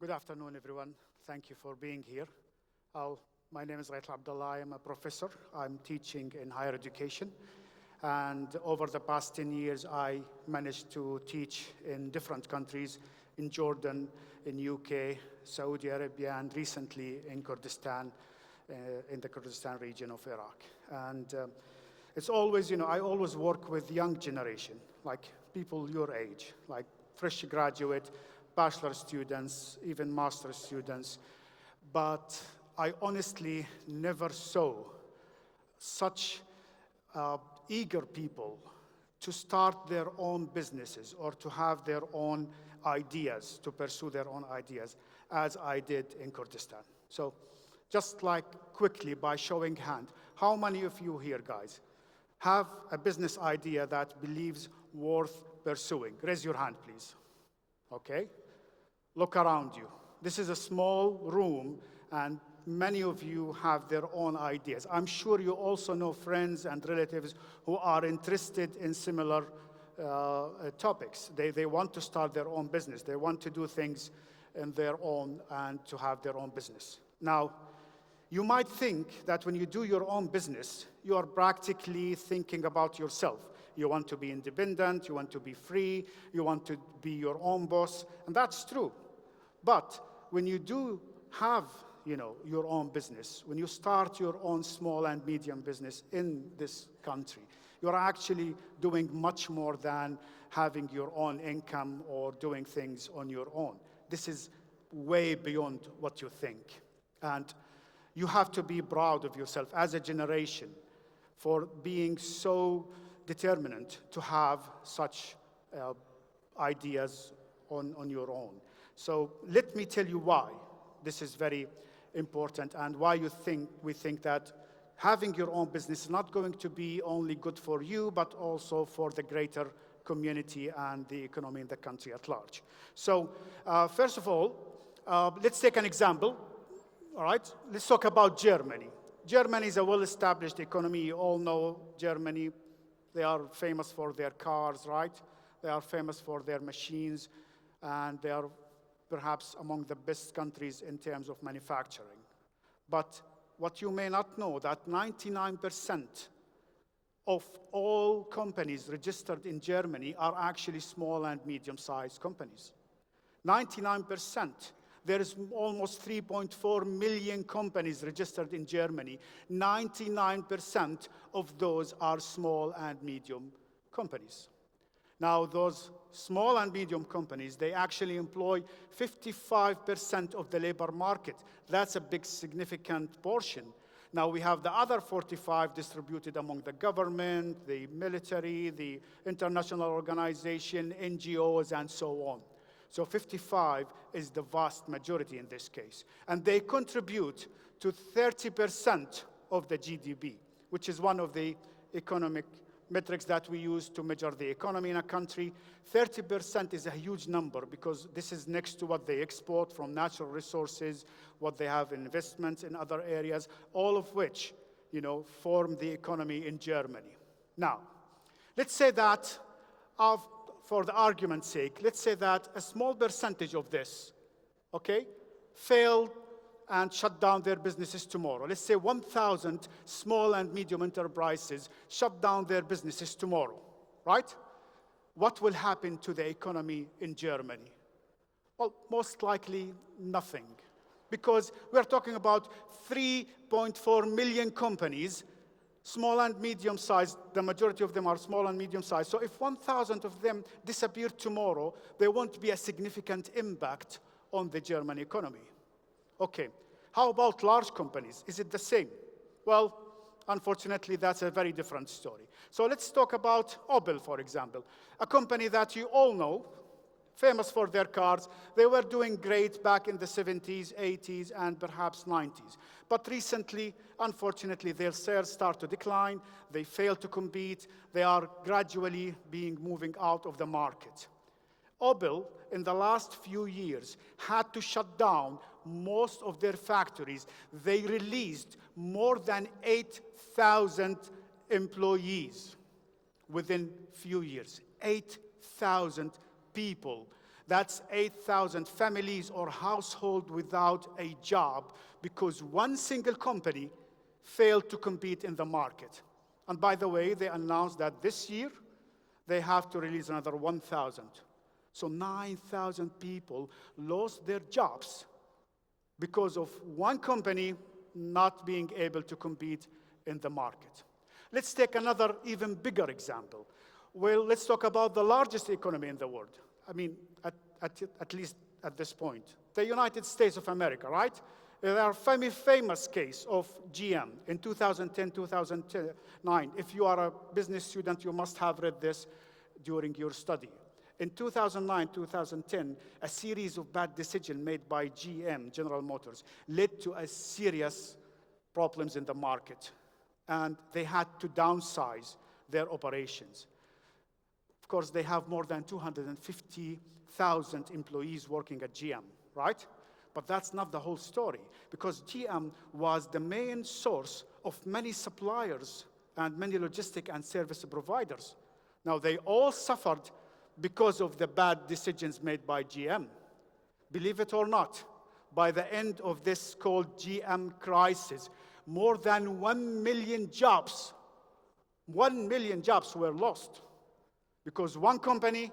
Good afternoon, everyone. Thank you for being here. My name is Ghaith Abdullah. I'm a professor. I'm teaching in higher education. And over the past 10 years, I managed to teach in different countries, in Jordan, in UK, Saudi Arabia, and recently in Kurdistan, in the Kurdistan region of Iraq. And it's always, I always work with young generation, like people your age, like fresh graduate, bachelor students, even master students. But I honestly never saw such eager people to start their own businesses or to have their own ideas, to pursue their own ideas, as I did in Kurdistan. So just like quickly by showing hand, how many of you here, guys, have a business idea that believes worth pursuing? Raise your hand, please. Okay? Look around you. This is a small room, and many of you have their own ideas. I'm sure you also know friends and relatives who are interested in similar topics. They want to start their own business. They want to do things in their own and to have their own business. Now, you might think that when you do your own business, you are practically thinking about yourself. You want to be independent, you want to be free, you want to be your own boss, and that's true. But when you do have, your own business, when you start your own small and medium business in this country, you're actually doing much more than having your own income or doing things on your own. This is way beyond what you think. And you have to be proud of yourself as a generation for being so determined to have such ideas on your own. So let me tell you why this is very important and why we think that having your own business is not going to be only good for you, but also for the greater community and the economy in the country at large. So first of all, let's take an example. All right, let's talk about Germany. Germany is a well-established economy. You all know Germany. They are famous for their cars, right? They are famous for their machines, and they are perhaps among the best countries in terms of manufacturing. But what you may not know, that 99% of all companies registered in Germany are actually small and medium-sized companies. 99%. There is almost 3.4 million companies registered in Germany. 99% of those are small and medium companies. Now, those small and medium companies, they actually employ 55% of the labor market. That's a big, significant portion. Now, we have the other 45 distributed among the government, the military, the international organization, NGOs, and so on. So 55 is the vast majority in this case. And they contribute to 30% of the GDP, which is one of the economic metrics that we use to measure the economy in a country. 30% is a huge number because this is next to what they export from natural resources, what they have investments in other areas, all of which, form the economy in Germany. Now, let's say that, for the argument's sake, let's say that a small percentage of this, failed and shut down their businesses tomorrow. Let's say 1,000 small and medium enterprises shut down their businesses tomorrow, right? What will happen to the economy in Germany? Well, most likely nothing, because we're talking about 3.4 million companies, small and medium-sized. The majority of them are small and medium-sized. So if 1,000 of them disappear tomorrow, there won't be a significant impact on the German economy. Okay, how about large companies? Is it the same? Well, unfortunately, that's a very different story. So let's talk about Opel, for example, a company that you all know, famous for their cars. They were doing great back in the 70s, 80s, and perhaps 90s. But recently, unfortunately, their sales start to decline. They fail to compete. They are gradually moving out of the market. Opel, in the last few years, had to shut down most of their factories. They released more than 8,000 employees within few years. 8,000 people That's 8,000 families or households without a job because one single company failed to compete in the market. And by the way, they announced that this year they have to release another 1,000. So 9,000 people lost their jobs because of one company not being able to compete in the market. Let's take another even bigger example. Well, let's talk about the largest economy in the world. I mean, at least at this point. The United States of America, right? There are famous case of GM in 2010, 2009. If you are a business student, you must have read this during your study. In 2009, 2010, a series of bad decisions made by GM, General Motors, led to a serious problems in the market. And they had to downsize their operations. Of course, they have more than 250,000 employees working at GM, right? But that's not the whole story, because GM was the main source of many suppliers and many logistic and service providers. Now, they all suffered because of the bad decisions made by GM. Believe it or not, by the end of this called GM crisis, more than 1 million jobs, 1 million jobs were lost because one company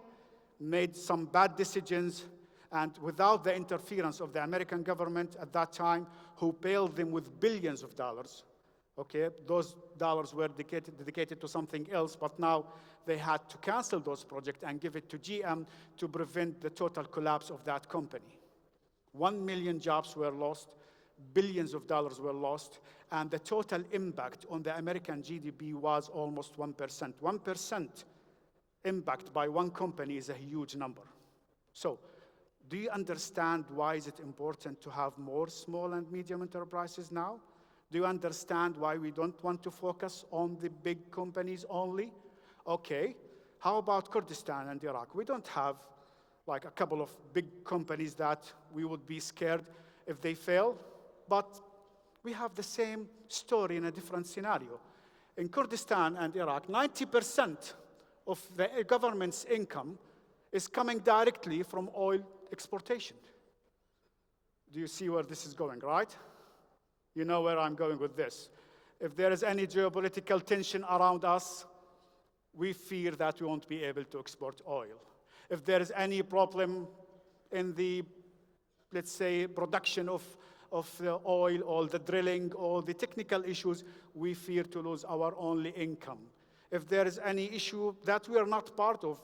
made some bad decisions, and without the interference of the American government at that time, who bailed them with billions of dollars. Okay, those dollars were dedicated to something else, but now they had to cancel those projects and give it to GM to prevent the total collapse of that company. 1 million jobs were lost, billions of dollars were lost, and the total impact on the American GDP was almost 1%. 1% impact by one company is a huge number. So, do you understand why is it important to have more small and medium enterprises now? Do you understand why we don't want to focus on the big companies only? Okay, how about Kurdistan and Iraq? We don't have like a couple of big companies that we would be scared if they fail, but we have the same story in a different scenario. In Kurdistan and Iraq, 90% of the government's income is coming directly from oil exportation. Do you see where this is going, right? You know where I'm going with this. If there is any geopolitical tension around us, we fear that we won't be able to export oil. If there is any problem in the, let's say, production of the oil or the drilling or the technical issues, we fear to lose our only income. If there is any issue that we are not part of,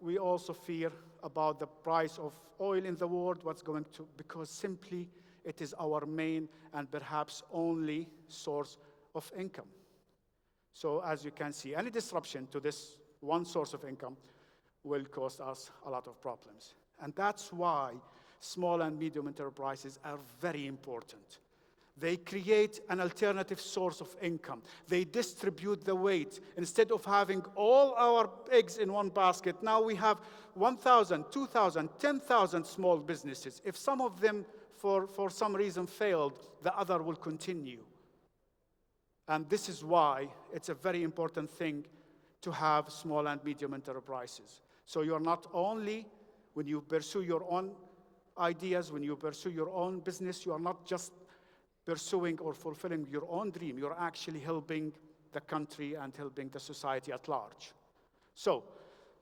we also fear about the price of oil in the world, what's going to, because simply it is our main and perhaps only source of income. So as you can see, any disruption to this one source of income will cause us a lot of problems. And that's why small and medium enterprises are very important. They create an alternative source of income. They distribute the weight. Instead of having all our eggs in one basket, now we have 1,000, 2,000, 10,000 small businesses. If some of them, for some reason, failed, the other will continue. And this is why it's a very important thing to have small and medium enterprises. So you're not only, when you pursue your own ideas, when you pursue your own business, you are not just pursuing or fulfilling your own dream. You're actually helping the country and helping the society at large. So,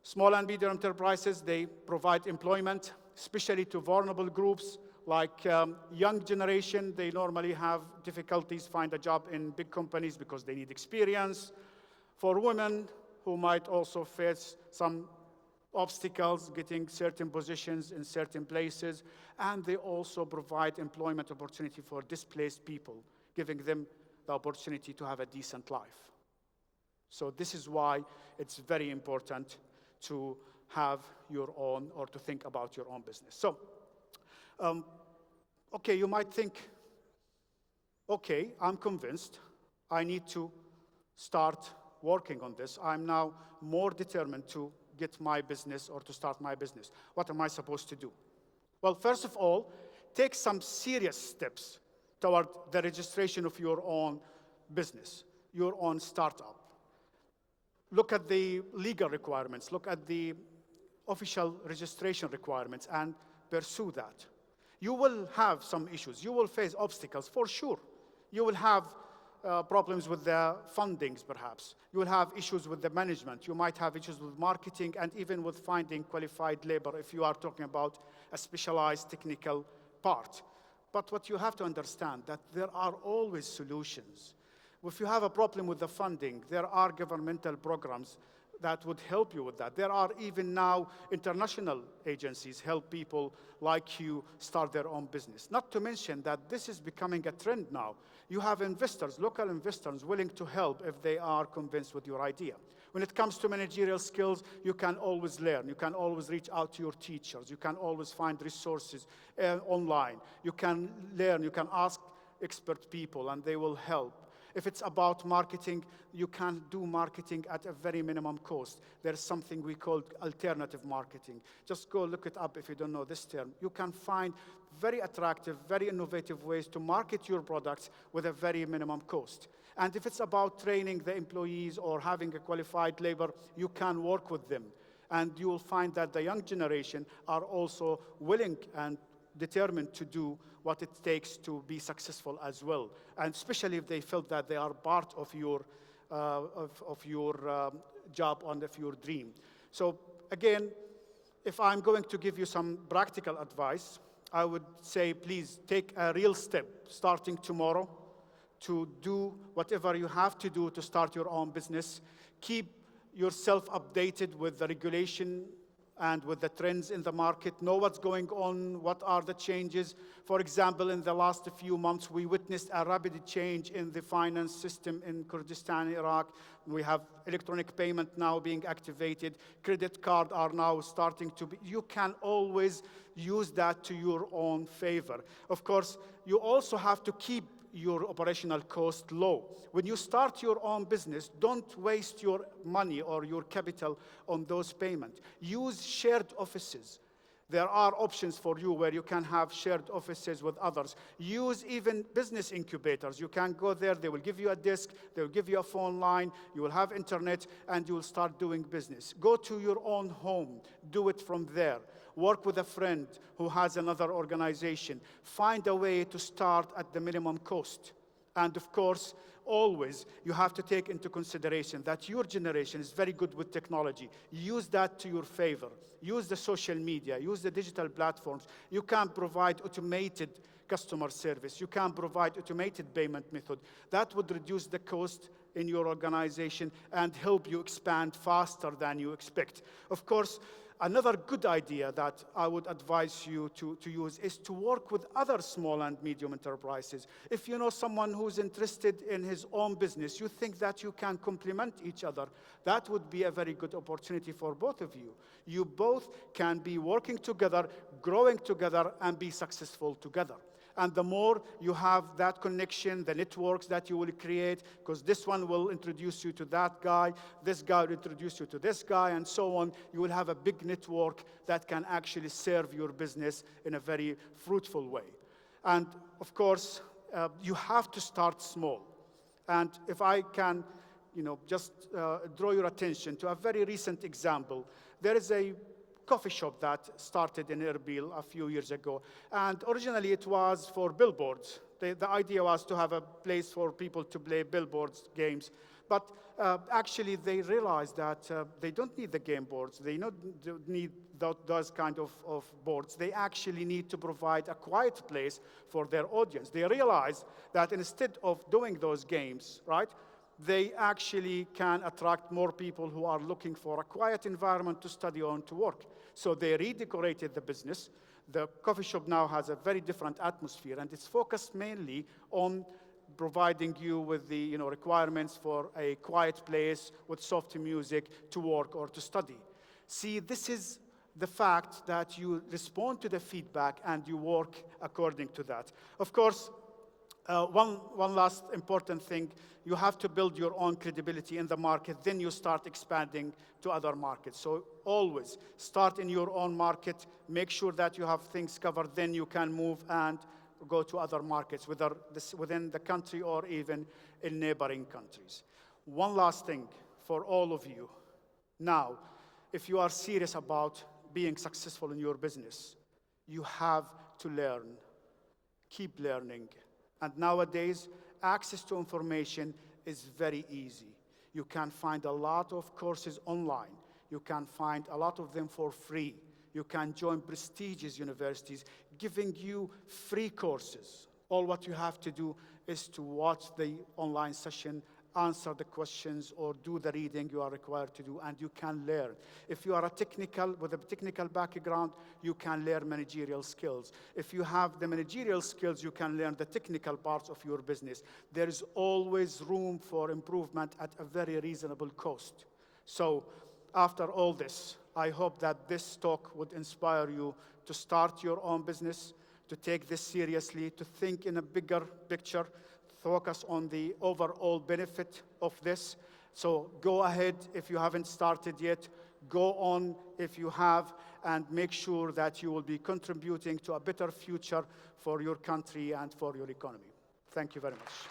small and medium enterprises, they provide employment, especially to vulnerable groups like young generation. They normally have difficulties find a job in big companies because they need experience. For women who might also face some obstacles getting certain positions in certain places, and they also provide employment opportunity for displaced people, giving them the opportunity to have a decent life. So this is why it's very important to have your own, or to think about your own business. So, okay, you might think, okay, I'm convinced I need to start working on this. I'm now more determined to get my business or to start my business. What am I supposed to do? Well, first of all, take some serious steps toward the registration of your own business, your own startup. Look at the legal requirements. Look at the official registration requirements and pursue that. You will have some issues. You will face obstacles, for sure. You will have problems with the fundings, perhaps. You will have issues with the management. You might have issues with marketing and even with finding qualified labor if you are talking about a specialized technical part. But what you have to understand that there are always solutions. If you have a problem with the funding, there are governmental programs that would help you with that. There are even now international agencies help people like you start their own business. Not to mention that this is becoming a trend now. You have investors, local investors, willing to help if they are convinced with your idea. When it comes to managerial skills, you can always learn. You can always reach out to your teachers. You can always find resources online. You can learn. You can ask expert people, and they will help. If it's about marketing, you can do marketing at a very minimum cost. There's something we call alternative marketing. Just go look it up if you don't know this term. You can find very attractive, very innovative ways to market your products with a very minimum cost. And if it's about training the employees or having a qualified labor, you can work with them. And you will find that the young generation are also willing and determined to do what it takes to be successful as well, and especially if they felt that they are part of your job and of your dream. So again, if I'm going to give you some practical advice, I would say please take a real step starting tomorrow to do whatever you have to do to start your own business. Keep yourself updated with the regulation and with the trends in the market. Know what's going on, what are the changes. For example, in the last few months, we witnessed a rapid change in the finance system in Kurdistan, Iraq. We have electronic payment now being activated. Credit cards are now starting to be. You can always use that to your own favor. Of course, you also have to keep your operational cost low. When you start your own business, don't waste your money or your capital on those payments. Use shared offices. There are options for you where you can have shared offices with others. Use even business incubators. You can go there, they will give you a desk, they will give you a phone line, you will have internet, and you will start doing business. Go to your own home, do it from there. Work with a friend who has another organization. Find a way to start at the minimum cost. And of course, always you have to take into consideration that your generation is very good with technology. Use that to your favor. Use the social media, use the digital platforms. You can provide automated customer service. You can provide automated payment method. That would reduce the cost in your organization and help you expand faster than you expect. Of course, another good idea that I would advise you to use is to work with other small and medium enterprises. If you know someone who's interested in his own business, you think that you can complement each other, that would be a very good opportunity for both of you. You both can be working together, growing together, and be successful together. And the more you have that connection, the networks that you will create, because this one will introduce you to that guy, this guy will introduce you to this guy, and so on, you will have a big network that can actually serve your business in a very fruitful way. And of course, you have to start small. And if I can, just draw your attention to a very recent example, there is a coffee shop that started in Erbil a few years ago. And originally it was for billboards. The idea was to have a place for people to play billboards games. But actually they realized that they don't need the game boards. They don't need those kind of boards. They actually need to provide a quiet place for their audience. They realized that instead of doing those games, right, they actually can attract more people who are looking for a quiet environment to study on, to work. So they redecorated the business. The coffee shop now has a very different atmosphere, and it's focused mainly on providing you with the requirements for a quiet place with soft music to work or to study. See, this is the fact that you respond to the feedback and you work according to that. Of course, one last important thing, you have to build your own credibility in the market, then you start expanding to other markets. So always start in your own market, make sure that you have things covered, then you can move and go to other markets, whether within the country or even in neighboring countries. One last thing for all of you. Now, if you are serious about being successful in your business. You have to learn. Keep learning. And nowadays, access to information is very easy. You can find a lot of courses online. You can find a lot of them for free. You can join prestigious universities giving you free courses. All what you have to do is to watch the online session, answer the questions, or do the reading you are required to do, and you can learn. If you are with a technical background, you can learn managerial skills. If you have the managerial skills, you can learn the technical parts of your business. There is always room for improvement at a very reasonable cost. So after all this, I hope that this talk would inspire you to start your own business, to take this seriously, to think in a bigger picture, focus on the overall benefit of this. So go ahead if you haven't started yet. Go on if you have, and make sure that you will be contributing to a better future for your country and for your economy. Thank you very much.